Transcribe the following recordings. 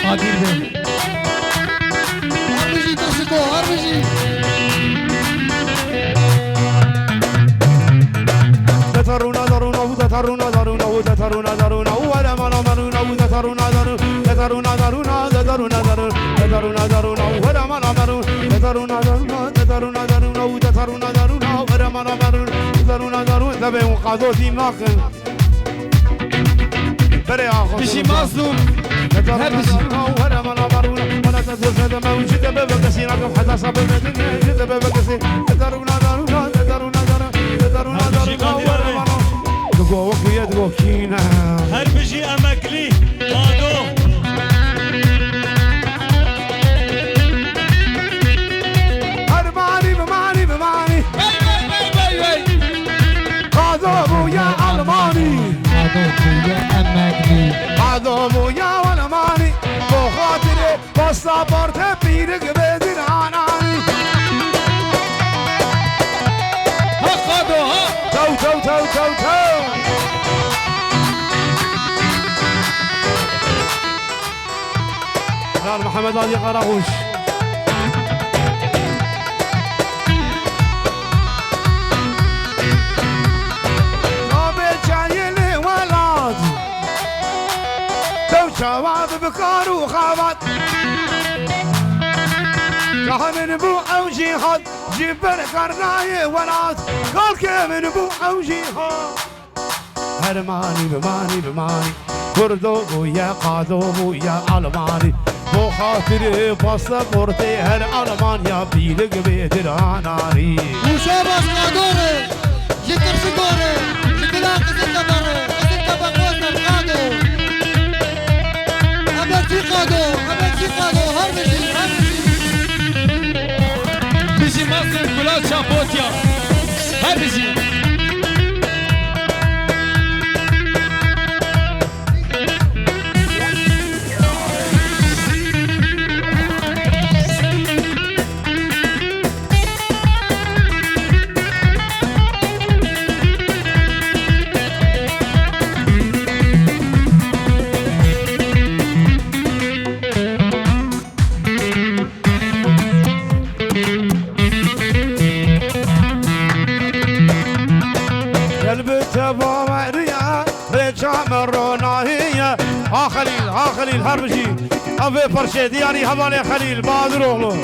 قادر به هربجي ترسكو هربجي تترونا درونا وتترونا درونا وتترونا درونا ولا ما نمرونا وتترونا درونا تترونا درونا تترونا درونا تترونا درونا ولا ما نمرونا تترونا درونا تترونا درونا وتترونا درونا ولا ما نمرونا تترونا درونا تبي وقادوتي ناقن بري آخر بشي مظلوم هربجي ولا ما نمرونا ولا تتوسد موجود ببكسينكم حتى صبر مدني جد ببكسي تترونا درونا تترونا درونا تترونا درونا دقوا وقيا دقوا كينا هربجي أمكلي قادو هرباني بماني بماني قادو يا ألماني قادو يا أماكني قادو يا ألماني بخاطري باسبورت بيرك بدر عناني ها قادو ها تو تو تو تو تو نار محمد علي قراغوش قابل جايلي ولاد تو شباب بكار وخابات كهمن بو او جهاد جبر قرناي ولاد قال كمن بو او جهاد هرماني بماني بماني كردو يا قادو يا ألماني بو خاطري باسبورتي هر ألمانيا بيلك بيدراناني وشاباس قادوري جترسكوري جتلا قزل تباري قزل تبقوزن قادو أبكي قادو أبكي قادو هربجي هربجي بشي مظلوم بلاد شابوتيا هربجي قلب تبامريا رجع مرونا هي خليل خليل هربجي أبي فرشة دياني هبالي خليل بادر أغلو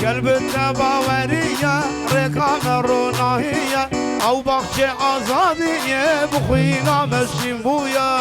قلب تبامريا رجع مرونا هي أو بخشة آزادية بخوينا مسجن بويا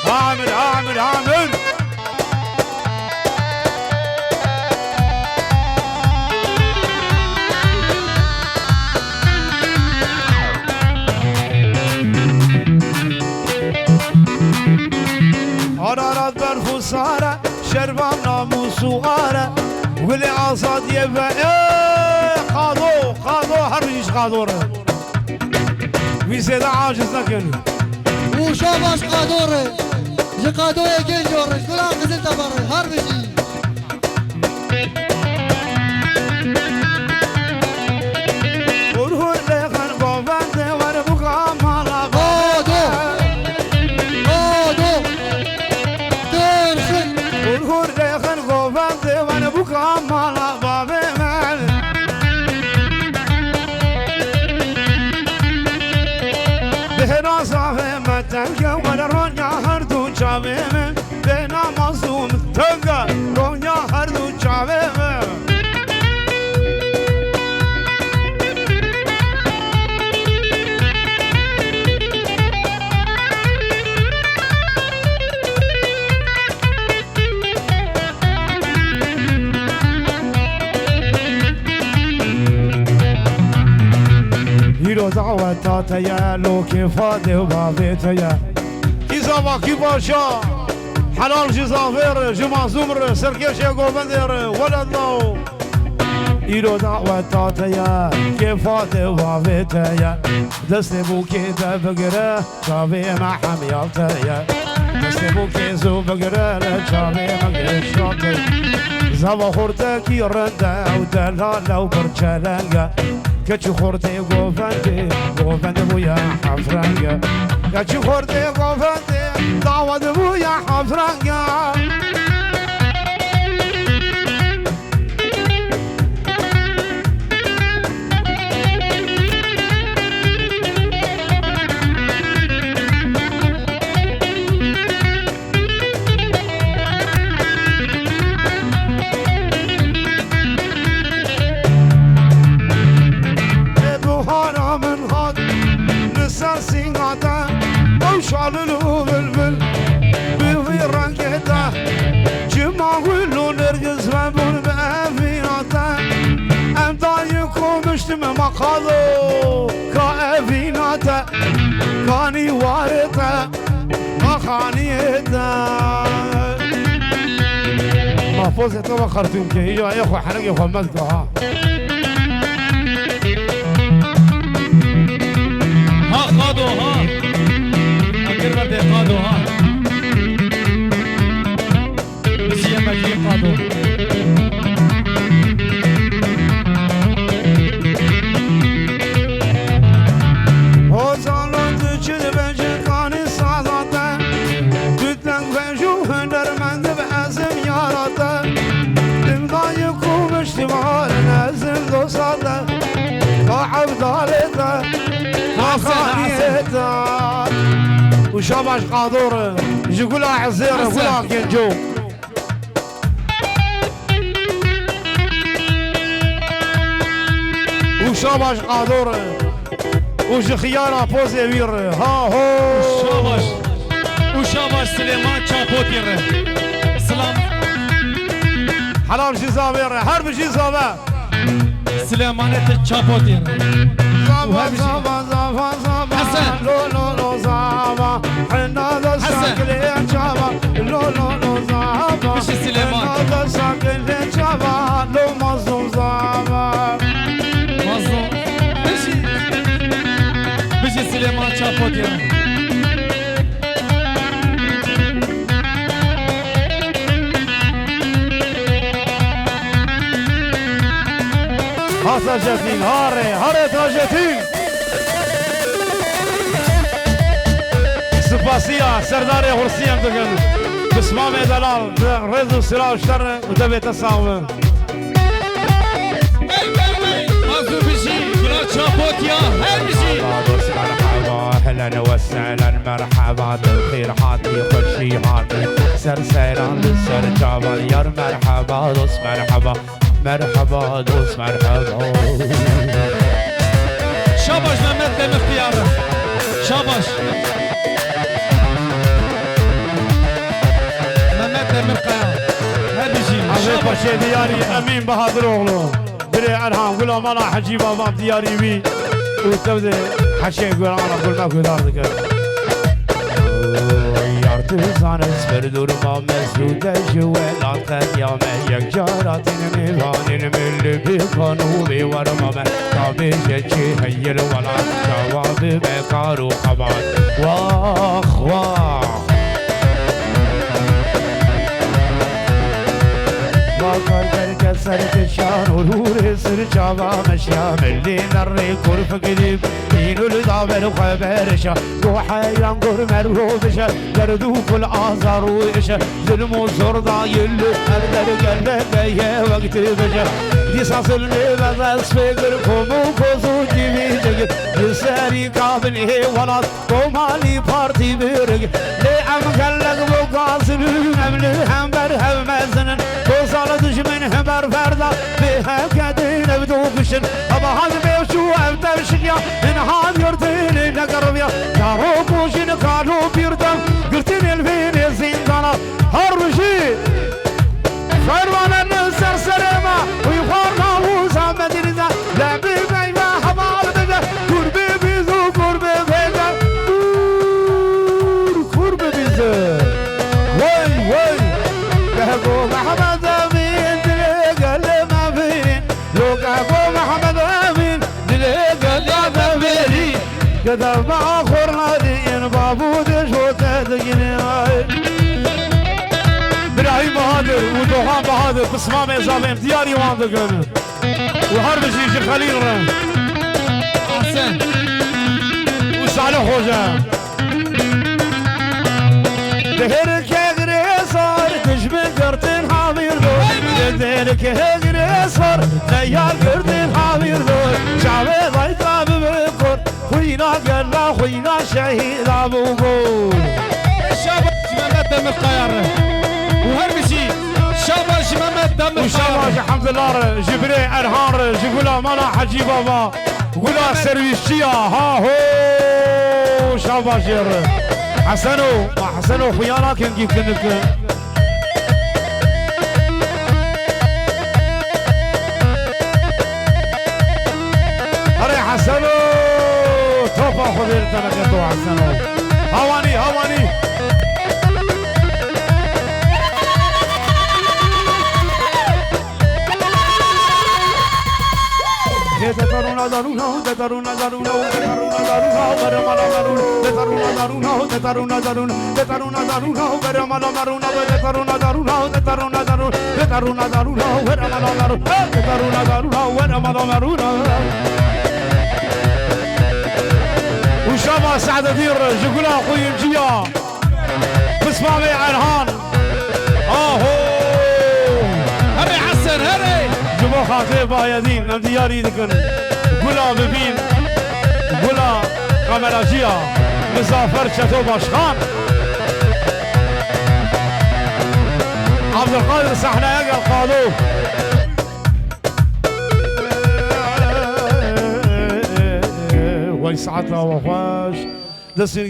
عامر عامر عامر حرارت برف و ساره شربم ناموس و آره ولی آزاد یه و قادو هر بیش قادو ره ویزده عاجز نکنی وشاباس قادوري جقادو يجين جوري جتلا قزل تباري هربجي برهور لخن بابنده ور بقام حالا قادو قادو ترسك برهور لخن بابنده ور بقام حالا بابه من بهنا صافه متنگه ور رونیا هر دو چاوه من بهنا مظلوم تنگه رونیا هر دو چاوه من هیرو دعوتات یا لو کفاده و بابیت ایزا باکی باشا حلال جزافر جمع زمر سرکش گوبندر ولد لو هیرو دعوتات یا کفاده و بابیت دست بوکی دا بگره چاوی محمیالت دست بوکی زو بگره چاوی مگشات زوا خورده کی رنده و دلاله و برچلنگه كتشو خورتي قوفندي بويا حفرنجة كاتشي خورتي قفتي دعوة بويا حفرقا شاللو بلبل بوي رنجتا جمع ولو نرقز مبون بأفيناتا ام دايكو مشتم مقالو كأفيناتا كاني وارتا مخانيتا محفوظة طبعا خرطوم كي يا اخو حرق يا خمسك ها قادو ها اگر ورده قادو ها بسیه مجلی قادو هزالان دچل بجکانی سازاته دوتن بجو هنرمند به ازم یاراته دمدای کومشتمال نزل دوساته قاعب دالته خانيتا وشاباش قادور يقولها عزيرة ولا كنجو وشاباش قادور وش خيارة بوزي وير ها هو وشاباش سليمان شابوتير سلام حلال جزاوير حرب جزاوة سليمانة شابوتير حسن لو لو لو زابا حنا ذا ساكن جابا لو لو لو زابا مش سليمان حنا ذا ساكن جابا لو مظلوم زابا مظلوم مش سليمان شابوتير هاسا جتين هاري تاجتين سپاسيا سردار غرسيم دكن بسمام دلال رزو سلاو شر ودبيت الصاوم مازو بشي بلا شابوتيا هل بشي مرحبا اهلا وسهلا مرحبا بالخير حاطي خشي حاطي سرسيران للسر جابان يار مرحبا دوس مرحبا مرحبا دوس مرحبا شاباش مهمت بمختيار شاباش مهمت بمختيار هبجي عزيز باشي دياري امين بهادر اوغلو بري الهام قولوا مالا حجي بابا دياري بي وتبدي حشي قول انا قول ما قول ارضك يارتزان اسفر durma meslude jüvelat kıyame yekcaratin mivanin milli bir kanu bir varma ben tabi geçi hayır vala cevabı bekaru kabat vah vah bakar keser keşan olur esir çava meşameli narri kurf gidip inul daver haberşa ruhayan gur merhubşa derdu kul azaru işa zulmü zorda yıllı erder gelmeye vakti beca disasıl nevaz fegir komu kozu divicek disari kabli walat komali parti birg le amgalak bu gazlü emli hember hevmezinin bozala düşmen haber verda ve hakadin evdukşin ama hadi be şu evdevşin ya inhan yurtini ne garvya ya rokuşin kalu birden gırtin elvini zindana harbi fermanın serserema uygarna uzamedinize lebi meyve hamal bize kurbe bizi kurbe bize kurbe bize vay vay kahgo Muhammed Amin dile gelme verin lo kahgo Muhammed Amin dile gelme verin kadar ma khornadin babu de shote degine İbrahim Bahadır, Udohan Bahadır, Kısma Mezalem, Diyar Yuvan'da gönü. Ve harbi Cici Halil Rem. Ahsen Ve Salih Hoca. دهرك هجري صار تشبه قرتين حامير دول دهرك هجري صار ديال قرتين حامير دول شعبي ضيطة بمكر خوينا قلنا خوينا شهيد أبو قول شاباش محمد دم القير وهرمشي شاباش محمد دم القير وشاباش الحمد لله جبري أرهان جبولا مالا حجي بابا قولا سرويشيا ها هو شاباش ير حسنو ما حسنو خيانا كن جيب كنك هري حسنو توفى خذيرتنا كنتو حسنو هواني هواني تترونا دارونا تترونا دارونا تترونا دارونا برمالا دارونا تترونا دارونا تترونا دارونا تترونا دارونا برمالا دارونا تترونا دارونا تترونا دارونا تترونا دارونا برمالا دارونا تترونا دارونا برمالا دارونا وشابا سعد دير جقولا اخوي مجيا بسمامي عنهان اهو هري حسن هري جبو خاطر بايدين نم دياري دكن قولا ببين قولا كاميراجيا مسافر شتو باشخان عبد القادر صحنا يقل قادو ويسعدنا وفاش دسين